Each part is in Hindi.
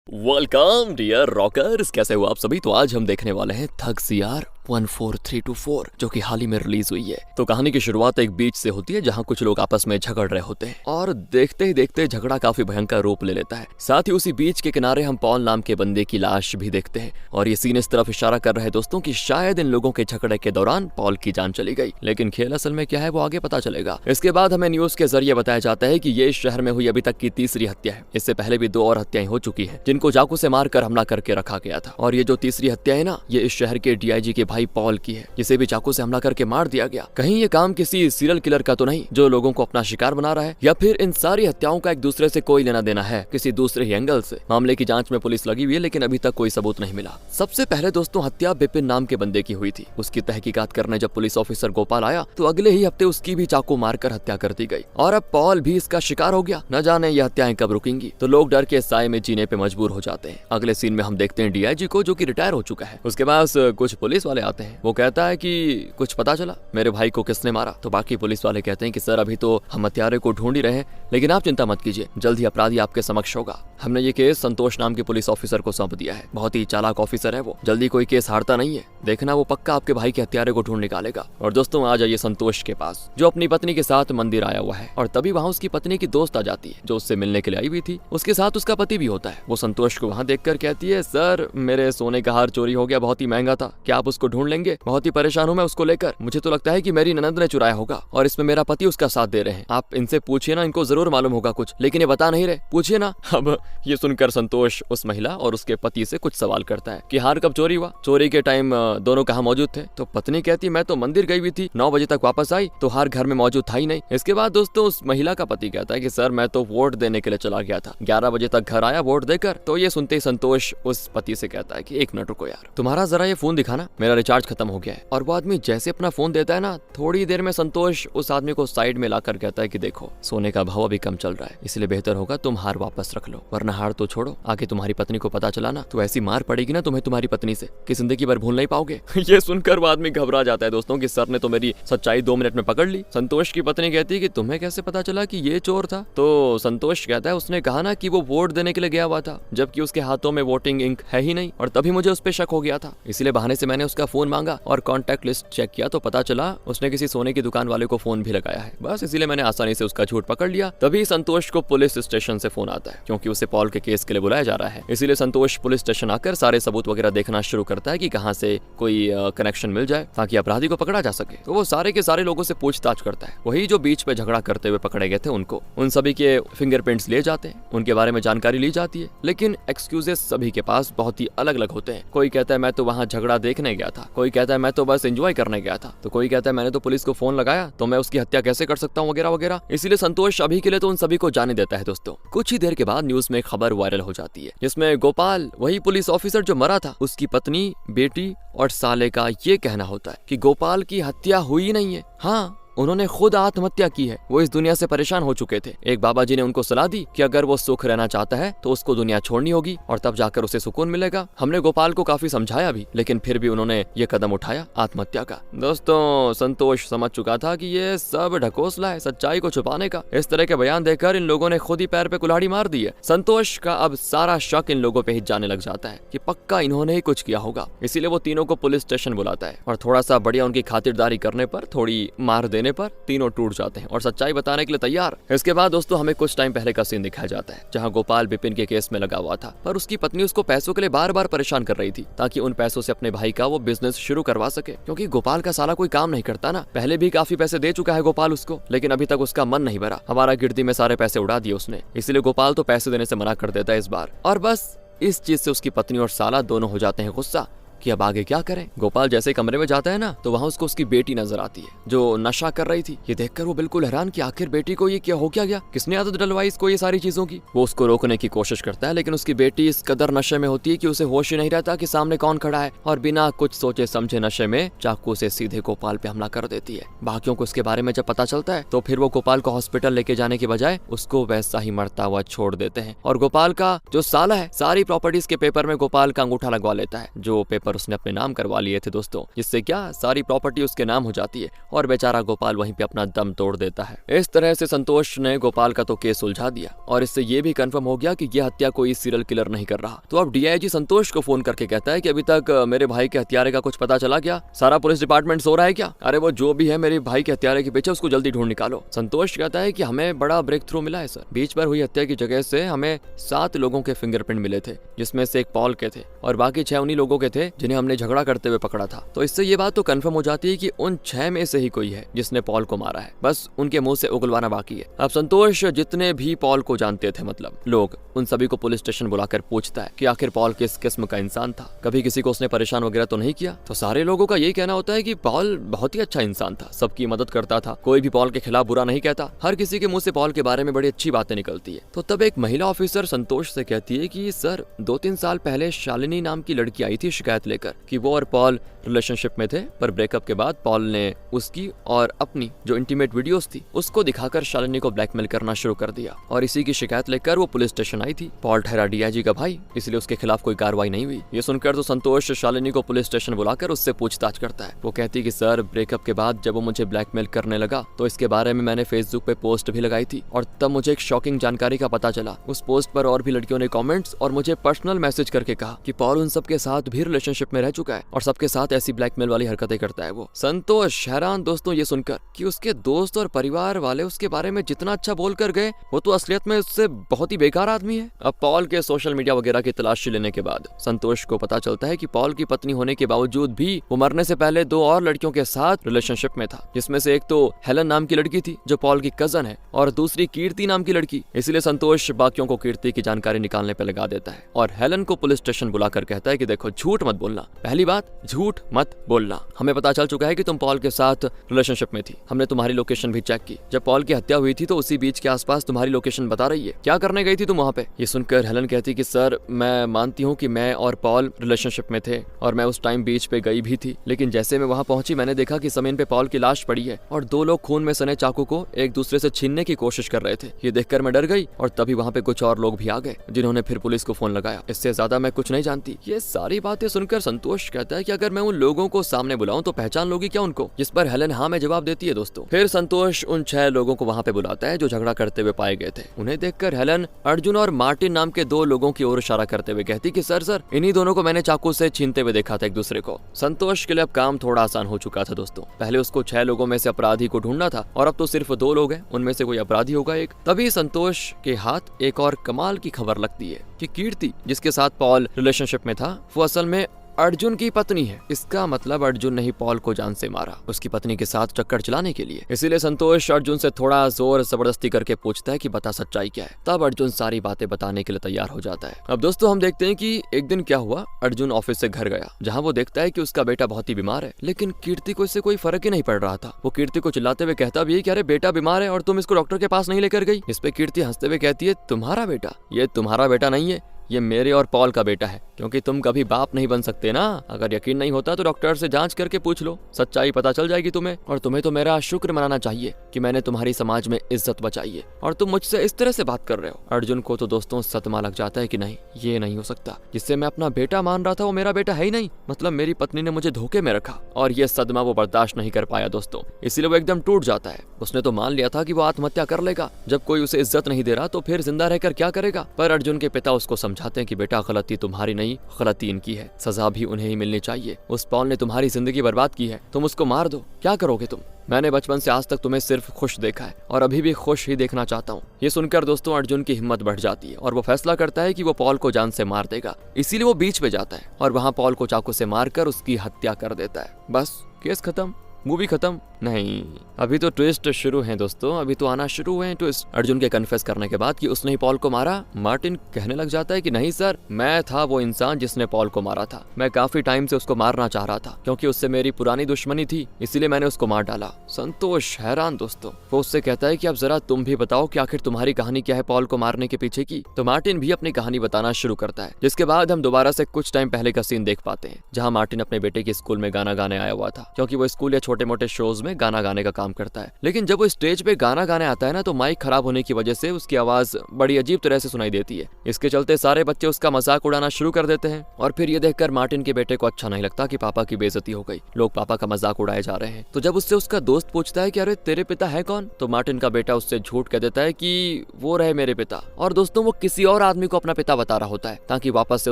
वेलकम डियर रॉकर्स, कैसे हो आप सभी। तो आज हम देखने वाले हैं थग सीआर 14324 जो कि हाल ही में रिलीज हुई है। तो कहानी की शुरुआत एक बीच से होती है जहां कुछ लोग आपस में झगड़ रहे होते हैं और देखते ही देखते झगड़ा काफी भयंकर रूप ले लेता है। साथ ही उसी बीच के किनारे हम पॉल नाम के बंदे की लाश भी देखते हैं और ये सीन इस तरफ इशारा कर रहे हैं दोस्तों कि शायद इन लोगों के झगड़े के दौरान पॉल की जान चली गई। लेकिन खेल असल में क्या है वो आगे पता चलेगा। इसके बाद हमें न्यूज के जरिए बताया जाता है कि ये इस शहर में हुई अभी तक की तीसरी हत्या है। इससे पहले भी 2 और हत्याएं हो चुकी है जिनको चाकू से मारकर हमला करके रखा गया था। और ये जो तीसरी हत्या है ना, ये इस शहर के डीआईजी के भाई पॉल की है जिसे भी चाकू से हमला करके मार दिया गया। कहीं ये काम किसी सीरियल किलर का तो नहीं जो लोगों को अपना शिकार बना रहा है, या फिर इन सारी हत्याओं का एक दूसरे से कोई लेना देना है किसी दूसरे ही एंगल से। मामले की जांच में पुलिस लगी हुई है लेकिन अभी तक कोई सबूत नहीं मिला। सबसे पहले दोस्तों हत्या बिपिन नाम के बंदे की हुई थी। उसकी तहकीकात करने जब पुलिस ऑफिसर गोपाल आया तो अगले ही हफ्ते उसकी भी चाकू मारकर हत्या कर दी गई और अब पॉल भी इसका शिकार हो गया। न जाने ये हत्याएं कब रुकेंगी। तो लोग डर के साए में जीने पे मजबूर हो जाते हैं। अगले सीन में हम देखते हैं डीआईजी को जो कि रिटायर हो चुका है। उसके पास कुछ पुलिस वाले आते हैं। वो कहता है कि कुछ पता चला मेरे भाई को किसने मारा। तो बाकी पुलिस वाले कहते हैं कि सर अभी तो हम हत्यारे को ढूंढ ही रहे हैं, लेकिन आप चिंता मत कीजिए, जल्द ही अपराधी आपके समक्ष होगा। हमने ये केस संतोष नाम के पुलिस ऑफिसर को सौंप दिया है। बहुत ही चालाक ऑफिसर है वो, जल्दी कोई केस हारता नहीं है। देखना वो पक्का आपके भाई के हत्यारे को ढूंढ निकालेगा। और दोस्तों आ जाइए संतोष के पास जो अपनी पत्नी के साथ मंदिर आया हुआ है। और तभी वहाँ उसकी पत्नी की दोस्त आ जाती है जो उससे मिलने के लिए आई हुई थी। उसके साथ उसका पति भी होता है। वो संतोष को वहाँ देखकर कहती है, सर मेरे सोने का हार चोरी हो गया, बहुत ही महंगा था, क्या आप उसको ढूंढ लेंगे? बहुत ही परेशान हूँ मैं उसको लेकर। मुझे तो लगता है कि मेरी ननद ने चुराया होगा और इसमें मेरा पति उसका साथ दे रहे हैं। आप इनसे पूछिए ना, इनको जरूर मालूम होगा कुछ, लेकिन ये बता नहीं रहे, पूछिए ना। अब ये सुनकर संतोष उस महिला और उसके पति से कुछ सवाल करता है कि हार कब चोरी हुआ, चोरी के टाइम दोनों कहाँ मौजूद थे। तो पत्नी कहती मैं तो मंदिर गई हुई थी, 9 बजे तक वापस आई तो हार घर में मौजूद था ही नहीं। इसके बाद दोस्तों उस महिला का पति कहता है कि सर मैं तो वोट देने के लिए चला गया था, 11 बजे तक घर आया वोट देकर। तो ये सुनते ही संतोष उस पति से कहता है कि 1 मिनट रुको यार, तुम्हारा जरा ये फोन दिखाना, मेरा रिचार्ज खत्म हो गया है। और वो आदमी जैसे अपना फोन देता है ना, थोड़ी देर में संतोष उस आदमी को साइड में लाकर कहता है कि देखो सोने का भाव अभी कम चल रहा है, इसलिए बेहतर होगा तुम हार वापस रख लो, वरना हार तो छोड़ो, आगे तुम्हारी पत्नी को पता चला ना तो ऐसी मार पड़ेगी ना तुम्हें तुम्हारी पत्नी से कि जिंदगी भर भूल नहीं पाओगे। ये सुनकर वो आदमी घबरा जाता है दोस्तों कि सर ने तो मेरी सच्चाई 2 मिनट में पकड़ ली। संतोष की पत्नी कहती है कि तुम्हें कैसे पता चला कि ये चोर था? तो संतोष कहता है उसने कहा ना कि वो वोट देने के लिए गया हुआ था, जबकि उसके हाथों में वोटिंग इंक है ही नहीं, और तभी मुझे उस पर शक हो गया था, इसलिए बहाने से मैंने उसका फोन मांगा और कॉन्टैक्ट लिस्ट चेक किया तो पता चला उसने किसी सोने की दुकान वाले को फोन भी लगाया है। बस इसीलिए मैंने आसानी से उसका झूठ पकड़ लिया। तभी संतोष को पुलिस स्टेशन से फोन आता है क्योंकि उसे पॉल के केस के लिए बुलाया जा रहा है। इसीलिए संतोष पुलिस स्टेशन आकर सारे सबूत वगैरह देखना शुरू करता है कि कहां से कोई कनेक्शन मिल जाए ताकि अपराधी को पकड़ा जा सके। तो वो सारे के सारे लोगों से पूछताछ करता है, वही जो बीच पे झगड़ा करते हुए पकड़े गए थे उनको। उन सभी के फिंगरप्रिंट्स लिए जाते हैं, उनके बारे में जानकारी ली जाती है, लेकिन एक्सक्यूजेस सभी के पास बहुत ही अलग अलग होते हैं। कोई कहता है मैं तो वहाँ झगड़ा देखने गया था, कोई कहता है मैं तो बस एंजॉय करने गया था, तो कोई कहता है मैंने तो पुलिस को फोन लगाया तो मैं उसकी हत्या कैसे कर सकता हूँ वगैरह वगैरह। इसीलिए संतोष अभी के लिए तो उन सभी को जाने देता है। दोस्तों कुछ ही देर के बाद न्यूज में एक खबर वायरल हो जाती है जिसमें गोपाल, वही पुलिस ऑफिसर जो मरा था, उसकी पत्नी, बेटी और साले का ये कहना होता है कि गोपाल की हत्या हुई नहीं है, हाँ उन्होंने खुद आत्महत्या की है। वो इस दुनिया से परेशान हो चुके थे। एक बाबा जी ने उनको सलाह दी कि अगर वो सुख रहना चाहता है तो उसको दुनिया छोड़नी होगी और तब जाकर उसे सुकून मिलेगा। हमने गोपाल को काफी समझाया भी, लेकिन फिर भी उन्होंने ये कदम उठाया आत्महत्या का। दोस्तों संतोष समझ चुका था कि ये सब ढकोसला है सच्चाई को छुपाने का। इस तरह के बयान देकर इन लोगों ने खुद ही पैर पे कुल्हाड़ी मार दी है। संतोष का अब सारा शक इन लोगों पे ही जाने लग जाता है कि पक्का इन्होंने ही कुछ किया होगा। इसीलिए वो तीनों को पुलिस स्टेशन बुलाता है और थोड़ा सा बढ़िया उनकी खातिरदारी करने पर, थोड़ी मार देने पर तीनों टूट जाते हैं और सच्चाई बताने के लिए तैयार। इसके बाद दोस्तों हमें कुछ टाइम पहले का सीन दिखाया जाता है जहां गोपाल बिपिन के केस में लगा हुआ था, पर उसकी पत्नी उसको पैसों के लिए बार बार परेशान कर रही थी ताकि उन पैसों से अपने भाई का वो बिजनेस शुरू करवा सके, क्योंकि गोपाल का साला कोई काम नहीं करता ना। पहले भी काफी पैसे दे चुका है गोपाल उसको, लेकिन अभी तक उसका मन नहीं भरा। हमारा गिरदी में सारे पैसे उड़ा दिए उसने, इसलिए गोपाल तो पैसे देने से मना कर देता है इस बार। और बस इस चीज से उसकी पत्नी और साला दोनों हो जाते हैं गुस्सा कि अब आगे क्या करें। गोपाल जैसे कमरे में जाता है ना तो वहाँ उसको उसकी बेटी नजर आती है जो नशा कर रही थी। ये देखकर वो बिल्कुल हैरान कि आखिर बेटी को ये क्या हो क्या गया, किसने आदत डलवाई इसको ये सारी चीजों की। वो उसको रोकने की कोशिश करता है लेकिन उसकी बेटी इस कदर नशे में होती है कि उसे होश ही नहीं रहता कि सामने कौन खड़ा है, और बिना कुछ सोचे समझे नशे में चाकू से सीधे गोपाल पे हमला कर देती है। बाकियों को इसके बारे में जब पता चलता है तो फिर वो गोपाल को हॉस्पिटल लेके जाने के बजाय उसको वैसा ही मरता हुआ छोड़ देते हैं। और गोपाल का जो साला है सारी प्रॉपर्टीज के पेपर में गोपाल का अंगूठा लगवा लेता है, जो पेपर पर उसने अपने नाम करवा लिए थे दोस्तों, जिससे क्या सारी प्रॉपर्टी उसके नाम हो जाती है और बेचारा गोपाल वहीं पे अपना दम तोड़ देता है। इस तरह से संतोष ने गोपाल का तो केस उलझा दिया और इससे ये भी कंफर्म हो गया कि यह हत्या कोई सीरियल किलर नहीं कर रहा। तो अब डीआईजी संतोष को फोन करके कहता है कि अभी तक मेरे भाई के हत्यारे का कुछ पता चला क्या? सारा पुलिस डिपार्टमेंट सो रहा है क्या? अरे वो जो भी है मेरे भाई के हत्यारे के पीछे, उसको जल्दी ढूंढ निकालो। संतोष कहता है कि हमें बड़ा ब्रेक थ्रू मिला है सर। बीच पर हुई हत्या की जगह से हमें 7 लोगों के फिंगरप्रिंट मिले थे, जिसमें से एक पॉल के थे और बाकी 6 उन्हीं लोगों के थे जिन्हें हमने झगड़ा करते हुए पकड़ा था। तो इससे ये बात तो कंफर्म हो जाती है कि उन 6 में से ही कोई है जिसने पॉल को मारा है, बस उनके मुंह से उगलवाना बाकी है। अब संतोष जितने भी पॉल को जानते थे मतलब लोग, उन सभी को पुलिस स्टेशन बुलाकर पूछता है कि आखिर पॉल किस किस्म का इंसान था, कभी किसी को उसने परेशान वगैरह तो नहीं किया। तो सारे लोगों का यही कहना होता है कि पॉल बहुत ही अच्छा इंसान था, सबकी मदद करता था, कोई भी पॉल के खिलाफ बुरा नहीं कहता, हर किसी के मुंह से पॉल के बारे में बड़ी अच्छी बातें निकलती है। तो तब एक महिला ऑफिसर संतोष से कहती है कि सर 2-3 साल पहले शालिनी नाम की लड़की आई थी शिकायत लेकर कि वो और पॉल रिलेशनशिप में थे, पर ब्रेकअप के बाद पॉल ने उसकी और अपनी जो इंटीमेट वीडियोस थी उसको दिखाकर शालिनी को ब्लैकमेल करना शुरू कर दिया और इसी की शिकायत लेकर वो पुलिस स्टेशन आई थी। पॉल ठहरा डीआईजी का भाई, इसलिए उसके खिलाफ कोई कार्रवाई नहीं हुई। ये सुनकर तो संतोष शालिनी को पुलिस स्टेशन बुलाकर उससे पूछताछ करता है। वो कहती कि सर ब्रेकअप के बाद जब वो मुझे ब्लैकमेल करने लगा तो इसके बारे में मैंने फेसबुक पे पोस्ट भी लगाई थी और तब मुझे एक शॉकिंग जानकारी का पता चला। उस पोस्ट पर और भी लड़कियों ने कमेंट्स और मुझे पर्सनल मैसेज करके कहा कि पॉल उन सबके साथ भी रिलेशनशिप में रह चुका है और सबके साथ ऐसी ब्लैकमेल वाली हरकतें करता है। वो संतोष हैरान दोस्तों ये सुनकर कि उसके दोस्त और परिवार वाले उसके बारे में जितना अच्छा बोल कर गए, वो तो असलियत में उससे बहुत ही बेकार आदमी है। अब पॉल के सोशल मीडिया वगैरह की तलाशी लेने के बाद संतोष को पता चलता है कि पॉल की पत्नी होने के बावजूद भी वो मरने से पहले 2 और लड़कियों के साथ रिलेशनशिप में था, जिसमें से एक तो हेलन नाम की लड़की थी जो पॉल की कजन है और दूसरी कीर्ति नाम की लड़की। इसलिए संतोष बाकियों को कीर्ति की जानकारी निकालने पर लगा देता है और हेलन को पुलिस स्टेशन बुलाकर कहता है कि देखो झूठ मत बोलना, पहली बात झूठ मत बोलना। हमें पता चल चुका है कि तुम पॉल के साथ रिलेशनशिप में थी, हमने तुम्हारी लोकेशन भी चेक की, जब पॉल की हत्या हुई थी तो उसी बीच के आसपास तुम्हारी लोकेशन बता रही है, क्या करने गई थी तुम वहाँ पे? ये सुनकर हेलन कहती कि सर मैं मानती हूँ कि मैं और पॉल रिलेशनशिप में थे और मैं उस टाइम बीच पे गई भी थी, लेकिन जैसे मैं वहाँ पहुंची मैंने देखा कि जमीन पे पॉल की लाश पड़ी है और 2 लोग खून में सने चाकू को एक दूसरे से छीनने की कोशिश कर रहे थे। ये देखकर मैं डर गई और तभी वहाँ पे कुछ और लोग भी आ गए जिन्होंने फिर पुलिस को फोन लगाया। इससे ज्यादा मैं कुछ नहीं जानती। ये सारी बातें सुनकर संतोष कहता है कि अगर मैं उन लोगों को सामने बुलाऊं तो पहचान लोगी क्या उनको? जिस पर हेलन हाँ में जवाब देती है दोस्तों। फिर संतोष उन 6 लोगों को वहाँ पे बुलाता है जो झगड़ा करते हुए पाए गए थे। उन्हें देखकर हेलन अर्जुन और मार्टिन नाम के 2 लोगों की ओर इशारा करते हुए कहती कि सर इन्हीं दोनों को मैंने चाकू से छीनते हुए देखा था एक दूसरे को। संतोष के लिए अब काम थोड़ा आसान हो चुका था दोस्तों। पहले उसको 6 लोगों में से अपराधी को ढूंढना था और अब तो सिर्फ 2 लोग हैं, उनमें से कोई अपराधी होगा एक। तभी संतोष के हाथ एक और कमाल की खबर लगती है कि कीर्ति जिसके साथ पॉल रिलेशनशिप में था वो असल में अर्जुन की पत्नी है। इसका मतलब अर्जुन ने ही पॉल को जान से मारा उसकी पत्नी के साथ चक्कर चलाने के लिए। इसीलिए संतोष अर्जुन से थोड़ा जोर जबरदस्ती करके पूछता है कि बता सच्चाई क्या है। तब अर्जुन सारी बातें बताने के लिए तैयार हो जाता है। अब दोस्तों हम देखते हैं कि एक दिन क्या हुआ। अर्जुन ऑफिस से घर गया जहाँ वो देखता है कि उसका बेटा बहुत ही बीमार है, लेकिन कीर्ति को इससे कोई फर्क ही नहीं पड़ रहा था। वो कीर्ति को चिल्लाते हुए कहता भी है कि अरे बेटा बीमार है और तुम इसको डॉक्टर के पास नहीं लेकर गई। इस पे कीर्ति हंसते हुए कहती है तुम्हारा बेटा? ये तुम्हारा बेटा नहीं है, ये मेरे और पॉल का बेटा है, क्योंकि तुम कभी बाप नहीं बन सकते ना। अगर यकीन नहीं होता तो डॉक्टर से जांच करके पूछ लो, सच्चाई पता चल जाएगी तुम्हें। और तुम्हें तो मेरा शुक्र मनाना चाहिए कि मैंने तुम्हारी समाज में इज्जत बचाई है और तुम मुझसे इस तरह से बात कर रहे हो। अर्जुन को तो दोस्तों सदमा लग जाता है कि नहीं ये नहीं हो सकता, जिससे मैं अपना बेटा मान रहा था वो मेरा बेटा है ही नहीं, मतलब मेरी पत्नी ने मुझे धोखे में रखा। और ये सदमा वो बर्दाश्त नहीं कर पाया दोस्तों, इसीलिए वो एकदम टूट जाता है। उसने तो मान लिया था कि वो आत्महत्या कर लेगा, जब कोई उसे इज्जत नहीं दे रहा तो फिर जिंदा रहकर क्या करेगा। पर अर्जुन के पिता उसको समझाते हैं कि बेटा गलती तुम्हारी नहीं, गलती इनकी है, सजा भी उन्हें ही मिलनी चाहिए। उस पॉल ने तुम्हारी जिंदगी बर्बाद की है, तुम उसको मार दो, क्या करोगे तुम? मैंने बचपन से आज तक तुम्हें सिर्फ खुश देखा है और अभी भी खुश ही देखना चाहता हूँ। ये सुनकर दोस्तों अर्जुन की हिम्मत बढ़ जाती है और वो फैसला करता है कि वो पॉल को जान से मार देगा। इसीलिए वो बीच पे जाता है और वहाँ पॉल को चाकू से मारकर उसकी हत्या कर देता है। बस केस खत्म, मूवी खत्म? नहीं, अभी तो ट्विस्ट शुरू है दोस्तों, अभी तो आना शुरू हुए हैं ट्विस्ट। अर्जुन के कन्फेस करने के बाद कि उसने ही पॉल को मारा, मार्टिन कहने लग जाता है कि नहीं सर, मैं था वो इंसान जिसने पॉल को मारा था। मैं काफी टाइम से उसको मारना चाह रहा था क्योंकि उससे मेरी पुरानी दुश्मनी थी, इसीलिए मैंने उसको मार डाला। संतोष हैरान दोस्तों, वो उससे कहता है कि अब जरा तुम भी बताओ कि आखिर तुम्हारी कहानी क्या है पॉल को मारने के पीछे की। तो मार्टिन भी अपनी कहानी बताना शुरू करता है, जिसके बाद हम दोबारा से कुछ टाइम पहले का सीन देख पाते हैं जहाँ मार्टिन अपने बेटे के स्कूल में गाना गाने आया हुआ था। क्योंकि वो स्कूल या छोटे मोटे शोज में गाना गाने का काम करता है। लेकिन जब वो स्टेज पे गाना गाने आता है ना, तो माइक खराब होने की वजह से उसकी आवाज बड़ी अजीब तरह से सुनाई देती है। इसके चलते सारे बच्चे उसका मजाक उड़ाना शुरू कर देते हैं और फिर ये देखकर मार्टिन के बेटे को अच्छा नहीं लगता कि पापा की बेइज्जती हो गई, लोग पापा का मजाक उड़ाए जा रहे हैं। तो जब उससे उसका दोस्त पूछता है कि अरे तेरे पिता है कौन, तो मार्टिन का बेटा उससे झूठ कह देता है कि वो रहे मेरे पिता। और दोस्तों वो किसी और आदमी को अपना पिता बता रहा होता है ताकि वापस से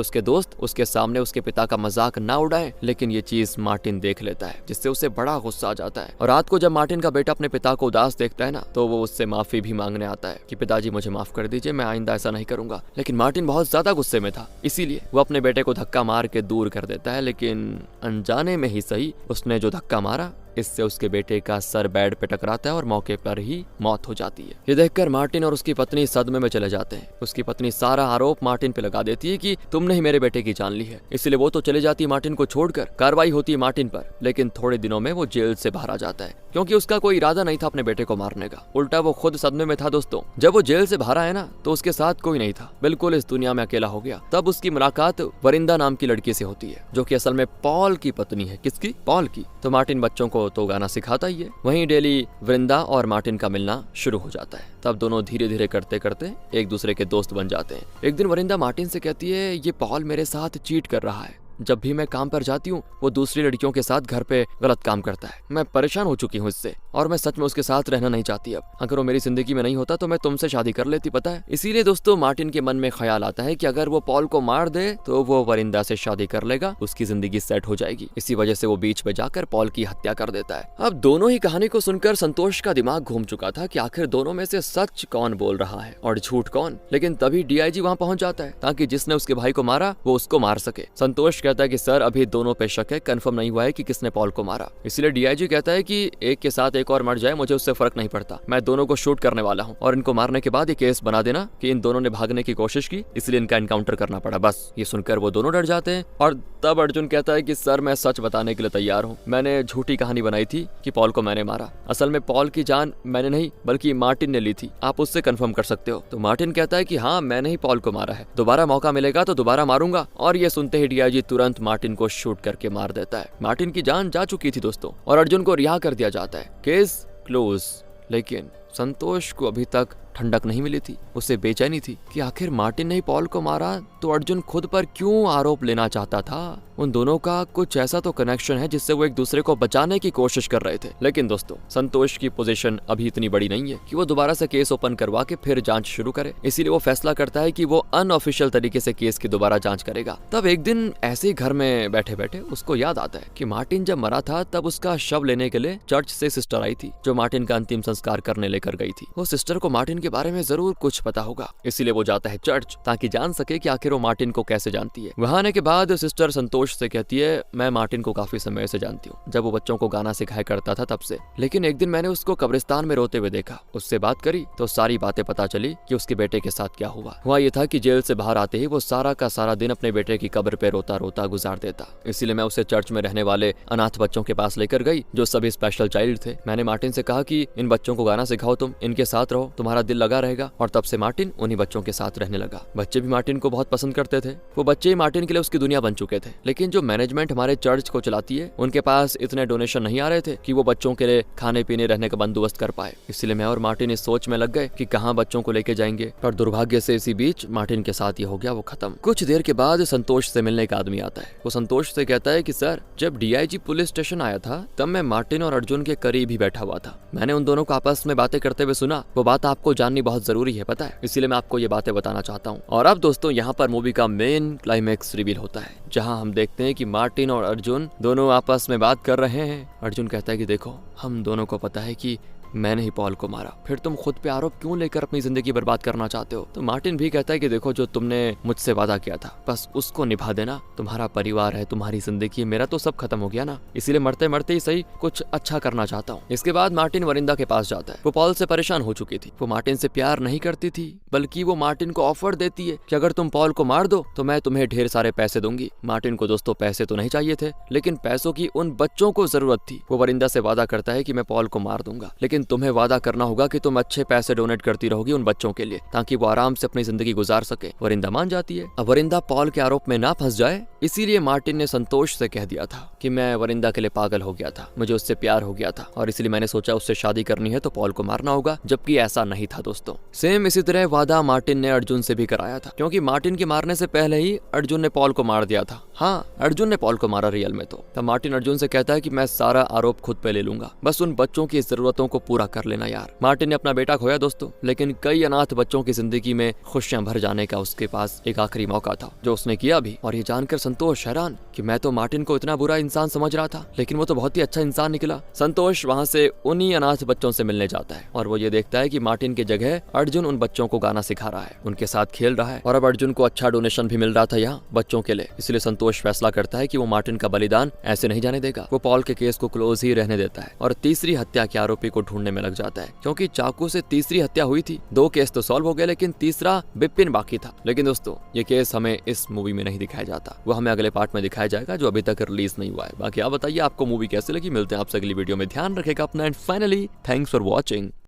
उसके दोस्त उसके सामने उसके पिता का मजाक ना उड़ाए। लेकिन ये चीज मार्टिन देख लेता है जिससे उसे बड़ा गुस्सा आ जाता है। और रात को जब मार्टिन का बेटा अपने पिता को उदास देखता है ना, तो वो उससे माफी भी मांगने आता है कि पिताजी मुझे माफ कर दीजिए, मैं आइंदा ऐसा नहीं करूंगा। लेकिन मार्टिन बहुत ज्यादा गुस्से में था, इसीलिए वो अपने बेटे को धक्का मार के दूर कर देता है। लेकिन अनजाने में ही सही उसने जो धक्का मारा, इससे उसके बेटे का सर बेड पे टकराता है और मौके पर ही मौत हो जाती है। ये देखकर मार्टिन और उसकी पत्नी सदमे में चले जाते हैं। उसकी पत्नी सारा आरोप मार्टिन पे लगा देती है कि तुमने ही मेरे बेटे की जान ली है। इसलिए वो तो चले जाती है मार्टिन को छोड़कर, कार्रवाई होती है मार्टिन पर। लेकिन थोड़े दिनों में वो जेल से बाहर आ जाता है क्योंकि उसका कोई इरादा नहीं था अपने बेटे को मारने का, उल्टा वो खुद सदमे में था। दोस्तों जब वो जेल से बाहर आया ना, तो उसके साथ कोई नहीं था, बिल्कुल इस दुनिया में अकेला हो गया। तब उसकी मुलाकात वरिंदा नाम की लड़की से होती है, जो कि असल में पॉल की पत्नी है। किसकी? पॉल की। तो मार्टिन बच्चों को तो गाना सिखाता ही है, वहीं डेली वृंदा और मार्टिन का मिलना शुरू हो जाता है। तब दोनों धीरे धीरे करते करते एक दूसरे के दोस्त बन जाते हैं। एक दिन वरिंदा मार्टिन से कहती है, ये पॉल मेरे साथ चीट कर रहा है, जब भी मैं काम पर जाती हूँ वो दूसरी लड़कियों के साथ घर पे गलत काम करता है। मैं परेशान हो चुकी हूँ इससे और मैं सच में उसके साथ रहना नहीं चाहती। अब अगर वो मेरी जिंदगी में नहीं होता तो मैं तुमसे शादी कर लेती, पता है। इसीलिए दोस्तों मार्टिन के मन में ख्याल आता है कि अगर वो पॉल को मार दे तो वो वरिंदा से शादी कर लेगा, उसकी जिंदगी सेट हो जाएगी। इसी वजह से वो बीच में जाकर पॉल की हत्या कर देता है। अब दोनों ही कहानी को सुनकर संतोष का दिमाग घूम चुका था कि आखिर दोनों में से सच कौन बोल रहा है और झूठ कौन। लेकिन तभी डीआईजी वहाँ पहुंच जाता है ताकि जिसने उसके भाई को मारा वो उसको मार सके। संतोष कहता है कि सर अभी दोनों पे शक है, कंफर्म नहीं हुआ है कि किसने पॉल को मारा। इसलिए डीआईजी कहता है कि एक के साथ एक और मर जाए मुझे उससे फर्क नहीं पड़ता, मैं दोनों को शूट करने वाला हूँ और इनको मारने के बाद ये केस बना देना कि इन दोनों ने भागने की कोशिश की, इसलिए इनका एनकाउंटर करना पड़ा। बस ये सुनकर वो दोनों डर जाते हैं। और तब अर्जुन कहता है कि सर मैं सच बताने के लिए तैयार हूँ, मैंने झूठी कहानी बनाई थी कि पॉल को मैंने मारा। असल में पॉल की जान मैंने नहीं बल्कि मार्टिन ने ली थी, आप उससे कंफर्म कर सकते हो। तो मार्टिन कहता है कि हाँ मैंने ही पॉल को मारा है, दोबारा मौका मिलेगा तो दोबारा मारूंगा। और ये सुनते ही डीआईजी तुरंत मार्टिन को शूट करके मार देता है। मार्टिन की जान जा चुकी थी दोस्तों और अर्जुन को रिहा कर दिया जाता है, केस क्लोज। लेकिन संतोष को अभी तक ठंडक नहीं मिली थी, उसे बेचैनी थी कि आखिर मार्टिन ने पॉल को मारा तो अर्जुन खुद पर क्यों आरोप लेना चाहता था। उन दोनों का कुछ ऐसा तो कनेक्शन है जिससे वो एक दूसरे को बचाने की कोशिश कर रहे थे। लेकिन दोस्तों संतोष की पोजीशन अभी इतनी बड़ी नहीं है कि वो दोबारा से केस ओपन करवा के फिर जांच शुरू करे। इसीलिए वो फैसला करता है कि वो अनऑफिशियल तरीके से केस की दोबारा जांच करेगा। तब एक दिन ऐसे ही घर में बैठे बैठे उसको याद आता है कि मार्टिन जब मरा था तब उसका शव लेने के लिए चर्च से सिस्टर आई थी, जो मार्टिन का अंतिम संस्कार करने लेकर गई थी। वो सिस्टर को मार्टिन के बारे में जरूर कुछ पता होगा, इसीलिए वो जाता है चर्च ताकि जान सके कि आखिर वो मार्टिन को कैसे जानती है। वहां आने के बाद सिस्टर संतोष से कहती है, मैं मार्टिन को काफी समय से जानती हूँ, जब वो बच्चों को गाना सिखाया करता था तब से। लेकिन एक दिन मैंने उसको कब्रिस्तान में रोते हुए देखा, उससे बात करी तो सारी बातें पता चली कि उसके बेटे के साथ क्या हुआ ये था कि जेल से बाहर आते ही वो सारा का सारा दिन अपने बेटे की कब्र पे रोता रोता गुजार देता। इसीलिए मैं उसे चर्च में रहने वाले अनाथ बच्चों के पास लेकर गई जो सभी स्पेशल चाइल्ड थे। मैंने मार्टिन से कहा कि इन बच्चों को गाना सिखाओ, तुम इनके साथ रहो, तुम्हारा दिल लगा रहेगा। और तब से मार्टिन उन्हीं बच्चों के साथ रहने लगा। बच्चे भी मार्टिन को बहुत पसंद करते थे, वो बच्चे ही मार्टिन के लिए उसकी दुनिया बन चुके थे। लेकिन जो मैनेजमेंट हमारे चर्च को चलाती है उनके पास इतने डोनेशन नहीं आ रहे थे कि वो बच्चों के लिए खाने पीने रहने का बंदोबस्त कर पाए। इसलिए मैं और मार्टिन इस सोच में लग गए कि कहाँ बच्चों को लेके जाएंगे। पर दुर्भाग्य से इसी बीच मार्टिन के साथ ये हो गया, वो खत्म। कुछ देर के बाद संतोष से मिलने का आदमी आता है। वो संतोष से कहता है कि सर जब डीआईजी पुलिस स्टेशन आया था तब मैं मार्टिन और अर्जुन के करीब ही बैठा हुआ था। मैंने उन दोनों को आपस में बातें करते हुए सुना। वो बात आपको जाननी बहुत जरूरी है, पता है, इसीलिए मैं आपको ये बातें बताना चाहता हूँ। और अब दोस्तों यहाँ पर मूवी का मेन क्लाइमेक्स रिवील होता है, जहाँ हम देखते हैं कि मार्टिन और अर्जुन दोनों आपस में बात कर रहे हैं। अर्जुन कहता है कि देखो हम दोनों को पता है कि मैंने ही पॉल को मारा, फिर तुम खुद पे आरोप क्यों लेकर अपनी जिंदगी बर्बाद करना चाहते हो। तो मार्टिन भी कहता है कि देखो जो तुमने मुझसे वादा किया था बस उसको निभा देना, तुम्हारा परिवार है, तुम्हारी जिंदगी, मेरा तो सब खत्म हो गया ना, इसीलिए मरते मरते ही सही कुछ अच्छा करना चाहता हूँ। इसके बाद मार्टिन वरिंदा के पास जाता है। वो पॉल से परेशान हो चुकी थी, वो मार्टिन से प्यार नहीं करती थी, बल्कि वो मार्टिन को ऑफर देती है कि अगर तुम पॉल को मार दो तो मैं तुम्हें ढेर सारे पैसे दूंगी। मार्टिन को दोस्तों पैसे तो नहीं चाहिए थे, लेकिन पैसों की उन बच्चों को जरूरत थी। वो वरिंदा से वादा करता है कि मैं पॉल को मार दूंगा, लेकिन तुम्हें वादा होगा कि तुम अच्छे पैसे डोनेट करती रहोगी उन बच्चों के लिए ताकि वो आराम से अपनी जिंदगी गुजार सके। वरिंदा मान जाती है। अब वरिंदा पॉल के आरोप में ना फंस जाए इसीलिए मार्टिन ने संतोष से कह दिया था कि मैं वरिंदा के लिए पागल हो गया था, मुझे उससे प्यार हो गया था और इसीलिए मैंने सोचा उससे शादी करनी है तो पॉल को मारना होगा, जबकि ऐसा नहीं था दोस्तों। सेम इसी तरह वादा मार्टिन ने अर्जुन से भी कराया था, क्योंकि मार्टिन के मारने से पहले ही अर्जुन ने पॉल को मार दिया था। हाँ, अर्जुन ने पॉल को मारा रियल में। तो तब मार्टिन अर्जुन से कहता है कि मैं सारा आरोप खुद पे ले लूंगा, बस उन बच्चों की जरूरतों को पूरा कर लेना यार। मार्टिन ने अपना बेटा खोया दोस्तों, लेकिन कई अनाथ बच्चों की जिंदगी में खुशियां भर जाने का उसके पास एक आखिरी मौका था, जो उसने किया भी। और ये जानकर संतोष हैरान कि मैं तो मार्टिन को इतना बुरा इंसान समझ रहा था, लेकिन वो तो बहुत ही अच्छा इंसान निकला। संतोष वहाँ से उन्हीं अनाथ बच्चों से मिलने जाता है और वो ये देखता है कि मार्टिन की जगह अर्जुन उन बच्चों को गाना सिखा रहा है, उनके साथ खेल रहा है, और अब अर्जुन को अच्छा डोनेशन भी मिल रहा था यहाँ बच्चों के लिए। इसलिए संतोष फैसला करता है कि वो मार्टिन का बलिदान ऐसे नहीं जाने देगा। वो पॉल के केस को क्लोज ही रहने देता है और तीसरी हत्या के आरोपी को ढूंढने में लग जाता है, क्योंकि चाकू से तीसरी हत्या हुई थी। 2 केस तो सॉल्व हो गए, लेकिन तीसरा बिपिन बाकी था। लेकिन दोस्तों ये केस हमें इस मूवी में नहीं दिखाया जाता, वो हमें अगले पार्ट में दिखाया जाएगा, जो अभी तक रिलीज नहीं हुआ है। बाकी आप बताइए आपको मूवी कैसे लगी। मिलते हैं आपसे अगली वीडियो में, ध्यान रखेगा अपना, and finally thanks for watching.